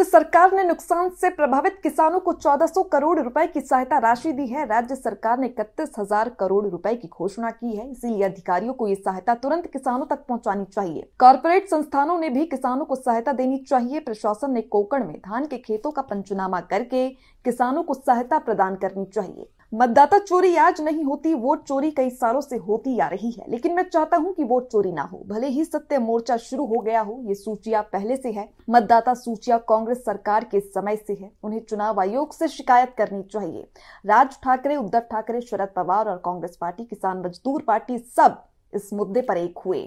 सरकार ने नुकसान से प्रभावित किसानों को 1400 करोड़ रुपए की सहायता राशि दी है। राज्य सरकार ने 31,000 करोड़ रुपए की घोषणा की है, इसीलिए अधिकारियों को ये सहायता तुरंत किसानों तक पहुंचानी चाहिए। कॉर्पोरेट संस्थानों ने भी किसानों को सहायता देनी चाहिए। प्रशासन ने कोकण में धान के खेतों का पंचनामा करके किसानों को सहायता प्रदान करनी चाहिए। मतदाता चोरी आज नहीं होती, वोट चोरी कई सालों से होती आ रही है, लेकिन मैं चाहता हूं कि वोट चोरी ना हो। भले ही सत्य मोर्चा शुरू हो गया हो, ये सूचियां पहले से है। मतदाता सूचियां कांग्रेस सरकार के समय से है, उन्हें चुनाव आयोग से शिकायत करनी चाहिए। राज ठाकरे, उद्धव ठाकरे, शरद पवार और कांग्रेस पार्टी, किसान मजदूर पार्टी सब इस मुद्दे पर एक हुए।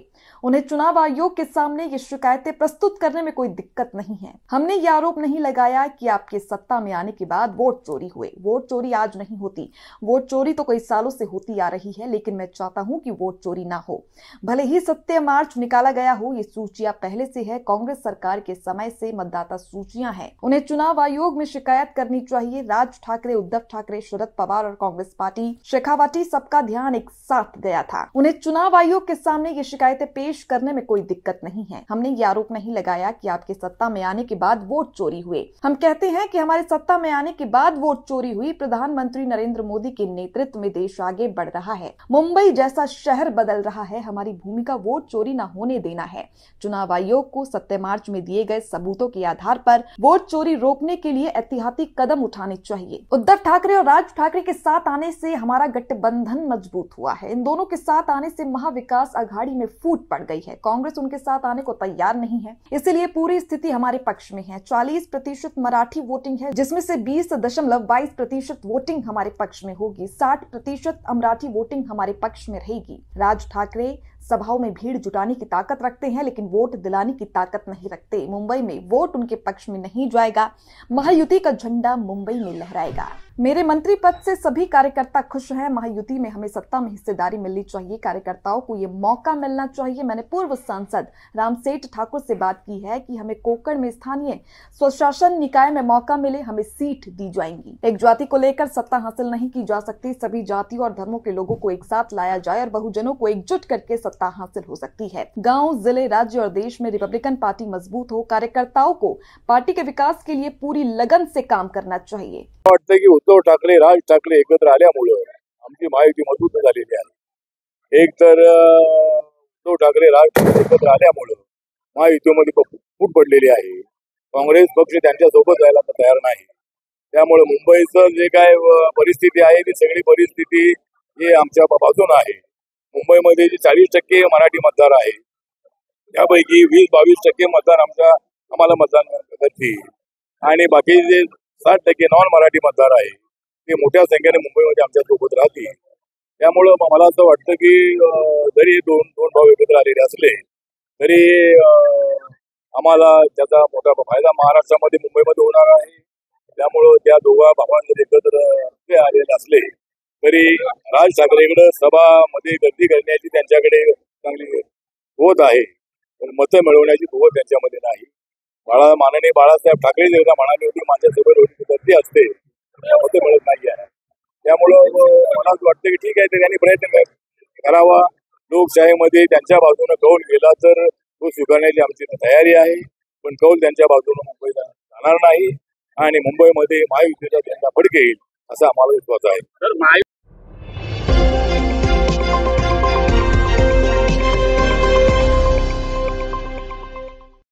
उन्हें चुनाव आयोग के सामने ये शिकायतें प्रस्तुत करने में कोई दिक्कत नहीं है। हमने ये आरोप नहीं लगाया कि आपके सत्ता में आने के बाद वोट चोरी हुए। वोट चोरी आज नहीं होती, वोट चोरी तो कई सालों से होती आ रही है, लेकिन मैं चाहता हूं कि वोट चोरी ना हो। भले ही सत्य मार्च निकाला गया हो, ये सूचियां पहले से है, कांग्रेस सरकार के समय से मतदाता सूचियां हैं, उन्हें चुनाव आयोग में शिकायत करनी चाहिए। राज ठाकरे, उद्धव ठाकरे, शरद पवार और कांग्रेस पार्टी, शेखावाटी, सबका ध्यान एक साथ गया था। उन्हें चुनाव आयोग के सामने ये शिकायतें पेश करने में कोई दिक्कत नहीं है। हमने ये आरोप नहीं लगाया कि आपके सत्ता में आने के बाद वोट चोरी हुए। हम कहते हैं कि हमारे सत्ता में आने के बाद वोट चोरी हुई। प्रधानमंत्री नरेंद्र मोदी के नेतृत्व में देश आगे बढ़ रहा है, मुंबई जैसा शहर बदल रहा है। हमारी भूमिका वोट चोरी न होने देना है। चुनाव आयोग को सत्य मार्च में दिए गए सबूतों के आधार पर वोट चोरी रोकने के लिए एहतियाती कदम उठाने चाहिए। उद्धव ठाकरे और राज ठाकरे के साथ आने से हमारा गठबंधन मजबूत हुआ है। इन दोनों के साथ आने से महाविकास आघाड़ी में फूट पड़ गई है। कांग्रेस उनके साथ आने को तैयार नहीं है, इसलिए पूरी स्थिति हमारे पक्ष में है। 40% मराठी वोटिंग है, जिसमें से 20.22% वोटिंग हमारे पक्ष में होगी। 60% अमराठी वोटिंग हमारे पक्ष में रहेगी। राज ठाकरे सभाओं में भीड़ जुटाने की ताकत रखते हैं, लेकिन वोट दिलाने की ताकत नहीं रखते। मुंबई में वोट उनके पक्ष में नहीं जाएगा। महायुति का झंडा मुंबई में लहराएगा। मेरे मंत्री पद से सभी कार्यकर्ता खुश हैं। महायुति में हमें सत्ता में हिस्सेदारी मिलनी चाहिए। कार्यकर्ताओं को ये मौका मिलना चाहिए। मैंने पूर्व सांसद रामसेठ ठाकुर से बात की है कि हमें कोकण में स्थानीय स्वशासन निकाय में मौका मिले, हमें सीट दी जाएंगी। एक जाति को लेकर सत्ता हासिल नहीं की जा सकती। सभी जातियों और धर्मों के लोगों को एक साथ लाया जाए और बहुजनों को एकजुट करके सत्ता हासिल हो सकती है। गांव, जिले, राज्य और देश में रिपब्लिकन पार्टी मजबूत हो। कार्यकर्ताओं को पार्टी के विकास के लिए पूरी लगन से काम करना चाहिए। वाटतं की उद्धव ठाकरे, राज ठाकरे एकत्र आल्यामुळे आमची महायुती मजबूत झालेली आहे। एक तर उद्धव ठाकरे, राज ठाकरे एकत्र आल्यामुळे महायुतीमध्ये फूट पडलेली आहे। काँग्रेस पक्ष त्यांच्या सोबत जायला तयार नाही। त्यामुळे मुंबईचं जे काय परिस्थिती आहे ती सगळी परिस्थिती हे आमच्या बाजूने आहे। मुंबईमध्ये जे 40% मराठी मतदार आहे, त्यापैकी 20-22% मतदार आम्हाला मतदान करतील आणि बाकी जे 60% नॉन मराठी मतदार आहे ते मोठ्या संख्येने मुंबईमध्ये आमच्या सोबत राहतील। त्यामुळे मला असं वाटतं की जरी दोन भाव एकत्र आलेले असले तरी आम्हाला त्याचा मोठा फायदा महाराष्ट्रामध्ये मुंबईमध्ये होणार आहे। त्यामुळे त्या दोघा भावांना एकत्र आलेले असले तरी राज ठाकरेंकडे सभामध्ये गर्दी करण्याची त्यांच्याकडे चांगली होत आहे, पण मतं मिळवण्याची कुवत त्यांच्यामध्ये नाही। माननीय बाळासाहेब ठाकरे एकदा म्हणाले होते, माझ्यासोबत एवढी गर्दी असते, मतं मिळत नाही आहे। त्यामुळं मला असं वाटतं की ठीक आहे, त्यांनी प्रयत्न करावा। लोकशाहीमध्ये त्यांच्या बाजूने कौल गेला तर तो स्वीकारण्याची आमची तयारी आहे, पण कौल त्यांच्या बाजूने मुंबईला जाणार नाही आणि मुंबईमध्ये महायुतीचा झेंडा फडकेल असा आम्हाला विश्वास आहे।